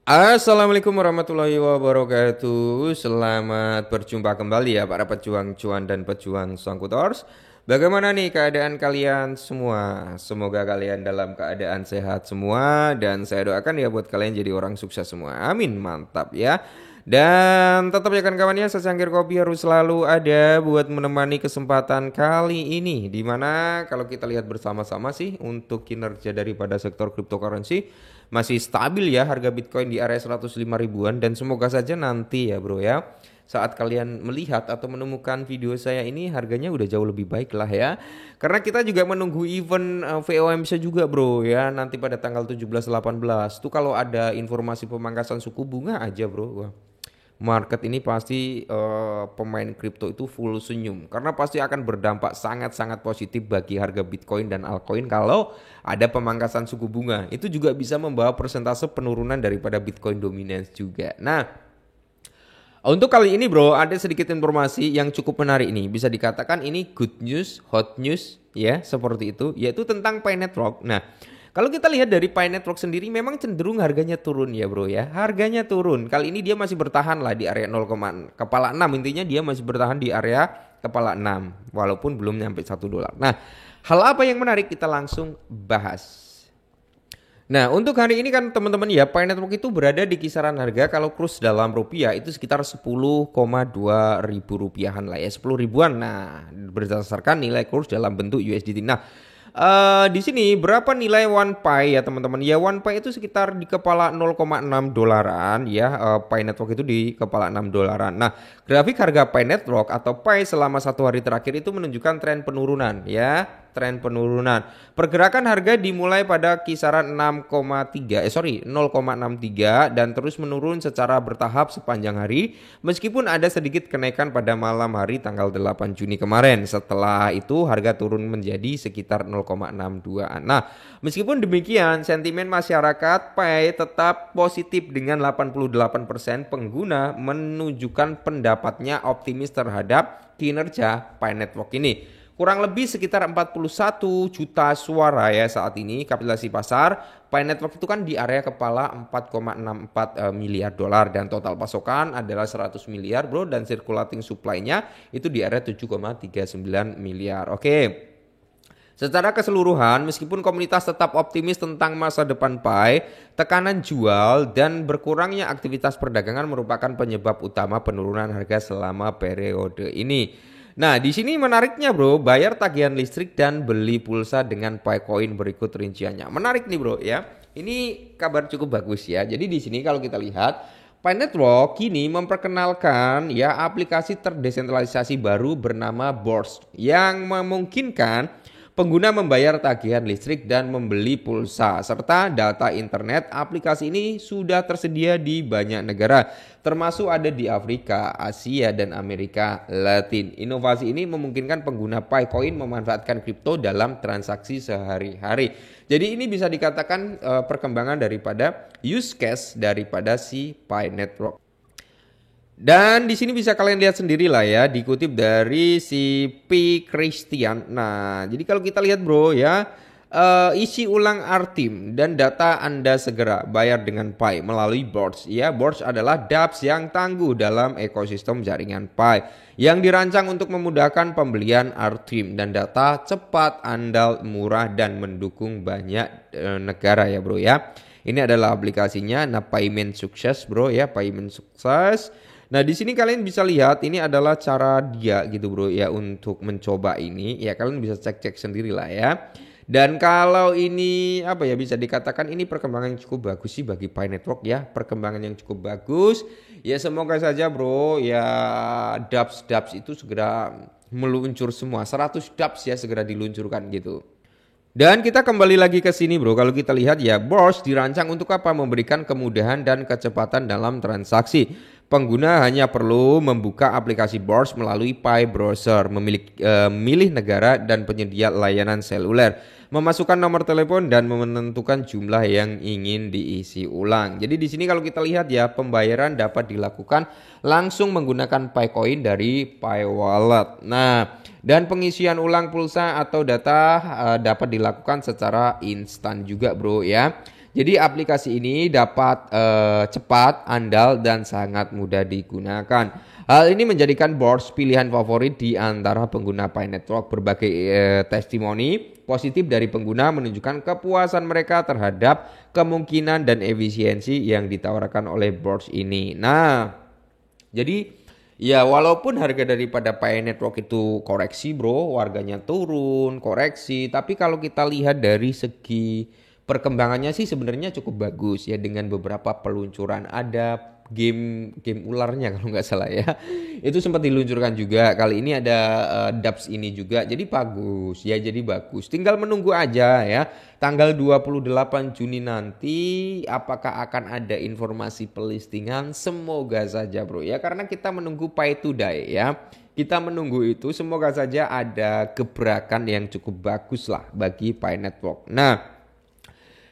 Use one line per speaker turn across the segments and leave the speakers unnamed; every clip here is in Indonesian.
Assalamualaikum warahmatullahi wabarakatuh. Selamat berjumpa kembali ya para pejuang cuan dan pejuang sangkutors. Bagaimana nih keadaan kalian semua? Semoga kalian dalam keadaan sehat semua dan saya doakan ya buat kalian jadi orang sukses semua. Amin, mantap ya. Dan tetap ya kawan-kawannya secangkir kopi harus selalu ada buat menemani kesempatan kali ini. Dimana kalau kita lihat bersama-sama sih untuk kinerja daripada sektor cryptocurrency masih stabil ya harga Bitcoin di area 105 ribuan dan semoga saja nanti ya bro ya saat kalian melihat atau menemukan video saya ini harganya udah jauh lebih baik lah ya. Karena kita juga menunggu event VOMC juga bro ya nanti pada tanggal 17-18 tuh kalau ada informasi pemangkasan suku bunga aja bro. Wah, market ini pasti pemain kripto itu full senyum karena pasti akan berdampak sangat-sangat positif bagi harga Bitcoin dan altcoin kalau ada pemangkasan suku bunga. Itu juga bisa membawa persentase penurunan daripada Bitcoin dominance juga. Nah, untuk kali ini bro, ada sedikit informasi yang cukup menarik nih. Bisa dikatakan ini good news, hot news ya, seperti itu, yaitu tentang Pi Network. Nah, kalau kita lihat dari Pi Network sendiri memang cenderung harganya turun ya bro ya. Harganya turun. Kali ini dia masih bertahan lah di area 0, kepala 6. Intinya dia masih bertahan di area kepala 6 walaupun belum nyampe $1. Nah, hal apa yang menarik kita langsung bahas. Nah, untuk hari ini kan teman-teman ya, Pi Network itu berada di kisaran harga kalau kurs dalam rupiah itu sekitar 10,2 ribu rupiahan lah ya, 10 ribuan. Nah, berdasarkan nilai kurs dalam bentuk USDT. Nah, di sini berapa nilai One Pi ya teman-teman? Ya One Pi itu sekitar di kepala 0,6 dolaran ya. Pi Network itu di kepala 6 dolaran. Nah, grafik harga Pi Network atau Pi selama satu hari terakhir itu menunjukkan tren penurunan ya. Tren penurunan. Pergerakan harga dimulai pada kisaran 0,63 dan terus menurun secara bertahap sepanjang hari meskipun ada sedikit kenaikan pada malam hari tanggal 8 Juni kemarin. Setelah itu harga turun menjadi sekitar 0,62. Nah, meskipun demikian sentimen masyarakat Pi tetap positif dengan 88% pengguna menunjukkan pendapatnya optimis terhadap kinerja Pi Network ini. Kurang lebih sekitar 41 juta suara ya saat ini kapitalisasi pasar. Pi Network itu kan di area kepala 4,64 miliar dolar dan total pasokan adalah 100 miliar bro dan circulating supply-nya itu di area 7,39 miliar. Oke. Secara keseluruhan, meskipun komunitas tetap optimis tentang masa depan Pi, tekanan jual dan berkurangnya aktivitas perdagangan merupakan penyebab utama penurunan harga selama periode ini. Nah, di sini menariknya bro, bayar tagihan listrik dan beli pulsa dengan Picoin berikut rinciannya. Menarik nih bro ya. Ini kabar cukup bagus ya. Jadi di sini kalau kita lihat Pi Network kini memperkenalkan ya aplikasi terdesentralisasi baru bernama Burst yang memungkinkan pengguna membayar tagihan listrik dan membeli pulsa serta data internet. Aplikasi ini sudah tersedia di banyak negara, termasuk ada di Afrika, Asia, dan Amerika Latin. Inovasi ini memungkinkan pengguna Picoin memanfaatkan kripto dalam transaksi sehari-hari. Jadi ini bisa dikatakan perkembangan daripada use case daripada si Pi Network. Dan di sini bisa kalian lihat sendiri lah ya, dikutip dari si P. Christian. Nah, jadi kalau kita lihat bro ya, isi ulang Artim dan data Anda segera bayar dengan Pi melalui Burst. Ya, Burst adalah dApps yang tangguh dalam ekosistem jaringan Pi yang dirancang untuk memudahkan pembelian Artim dan data cepat, andal, murah dan mendukung banyak negara ya bro ya. Ini adalah aplikasinya. Nah, payment sukses bro ya, payment sukses. Nah, di sini kalian bisa lihat ini adalah cara dia gitu bro ya untuk mencoba ini. Ya kalian bisa cek-cek sendiri lah ya. Dan kalau ini apa ya bisa dikatakan ini perkembangan yang cukup bagus sih bagi Pi Network ya. Perkembangan yang cukup bagus. Ya semoga saja bro ya dApps itu segera meluncur semua. 100 dApps ya segera diluncurkan gitu. Dan kita kembali lagi ke sini bro, kalau kita lihat ya Burst dirancang untuk apa? Memberikan kemudahan dan kecepatan dalam transaksi. Pengguna hanya perlu membuka aplikasi Burst melalui Pi Browser, memilih negara dan penyedia layanan seluler, memasukkan nomor telepon dan menentukan jumlah yang ingin diisi ulang. Jadi di sini kalau kita lihat ya pembayaran dapat dilakukan langsung menggunakan Picoin dari Pi Wallet. Nah, dan pengisian ulang pulsa atau data dapat dilakukan secara instan juga bro ya. Jadi aplikasi ini dapat cepat, andal, dan sangat mudah digunakan. Hal ini menjadikan Boards pilihan favorit di antara pengguna Pi Network. Berbagai testimoni positif dari pengguna menunjukkan kepuasan mereka terhadap kemungkinan dan efisiensi yang ditawarkan oleh Boards ini. Nah, jadi ya walaupun harga daripada Pi Network itu koreksi bro, harganya turun, koreksi. Tapi kalau kita lihat dari segi perkembangannya sih sebenarnya cukup bagus ya, dengan beberapa peluncuran. Ada game ularnya kalau nggak salah ya. Itu sempat diluncurkan juga. Kali ini ada dApps ini juga. Jadi bagus ya, jadi bagus. Tinggal menunggu aja ya. Tanggal 28 Juni nanti apakah akan ada informasi pelistingan? Semoga saja bro ya, karena kita menunggu Pi to Die ya. Kita menunggu itu, semoga saja ada gebrakan yang cukup bagus lah bagi Pi Network. Nah,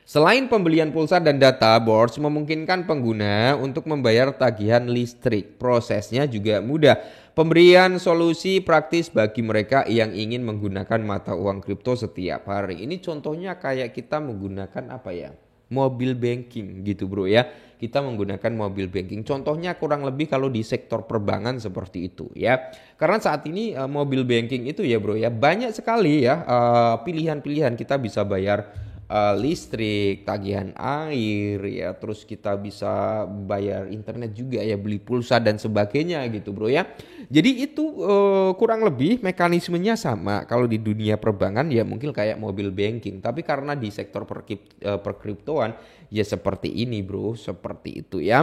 selain pembelian pulsa dan data, Boards memungkinkan pengguna untuk membayar tagihan listrik. Prosesnya juga mudah. Pemberian solusi praktis bagi mereka yang ingin menggunakan mata uang kripto setiap hari. Ini contohnya kayak kita menggunakan apa ya? Mobil banking gitu bro ya. Kita menggunakan mobil banking. Contohnya kurang lebih kalau di sektor perbankan seperti itu ya. Karena saat ini mobil banking itu ya bro ya, banyak sekali ya pilihan-pilihan. Kita bisa bayar listrik, tagihan air ya, terus kita bisa bayar internet juga ya, beli pulsa dan sebagainya gitu bro ya. Jadi itu kurang lebih mekanismenya sama. Kalau di dunia perbankan ya mungkin kayak mobil banking, tapi karena di sektor perkriptoan ya seperti ini bro, seperti itu ya.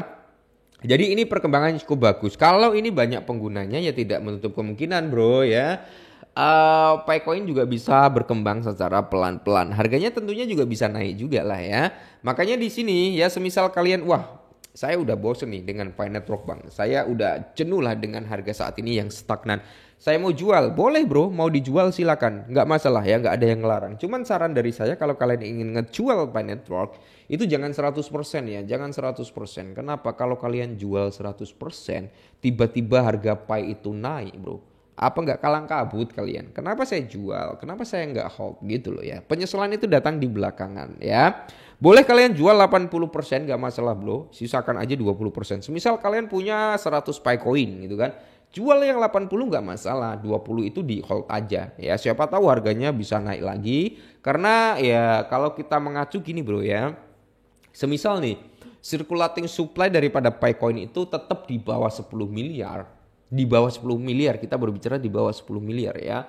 Jadi ini perkembangan cukup bagus. Kalau ini banyak penggunanya ya tidak menutup kemungkinan bro ya, Picoin juga bisa berkembang secara pelan-pelan. Harganya tentunya juga bisa naik juga lah ya. Makanya di sini ya, semisal kalian wah saya udah bosen nih dengan Pi Network bang, saya udah jenuh lah dengan harga saat ini yang stagnan, saya mau jual, boleh bro, mau dijual silakan, nggak masalah ya, nggak ada yang ngelarang. Cuman saran dari saya, kalau kalian ingin ngejual Pi Network itu jangan 100% ya, jangan 100%. Kenapa? Kalau kalian jual 100%, tiba-tiba harga Pi itu naik bro, apa nggak kalang kabut kalian? Kenapa saya jual? Kenapa saya nggak hold gitu loh ya? Penyesalan itu datang di belakangan ya. Boleh kalian jual 80% nggak masalah bro. Sisakan aja 20%. Semisal kalian punya 100 Picoin gitu kan. Jual yang 80 nggak masalah. 20 itu di hold aja ya. Siapa tahu harganya bisa naik lagi. Karena ya kalau kita mengacu gini bro ya. Semisal nih, circulating supply daripada Picoin itu tetap di bawah 10 miliar. Di bawah 10 miliar, kita berbicara di bawah 10 miliar ya.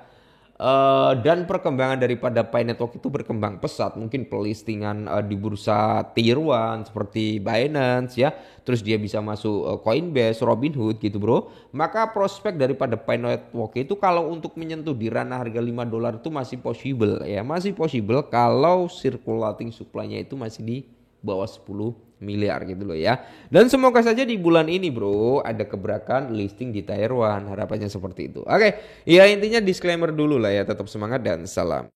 Dan perkembangan daripada Pi Network itu berkembang pesat. Mungkin pelistingan di bursa tier 1 seperti Binance ya. Terus dia bisa masuk Coinbase, Robinhood gitu bro. Maka prospek daripada Pi Network itu kalau untuk menyentuh di ranah harga $5 itu masih possible ya. Masih possible kalau circulating supply-nya itu masih di bawah 10 miliar gitu loh ya. Dan semoga saja di bulan ini bro ada gebrakan listing di Tier 1. Harapannya seperti itu. Oke, ya intinya disclaimer dulu lah ya. Tetap semangat dan salam.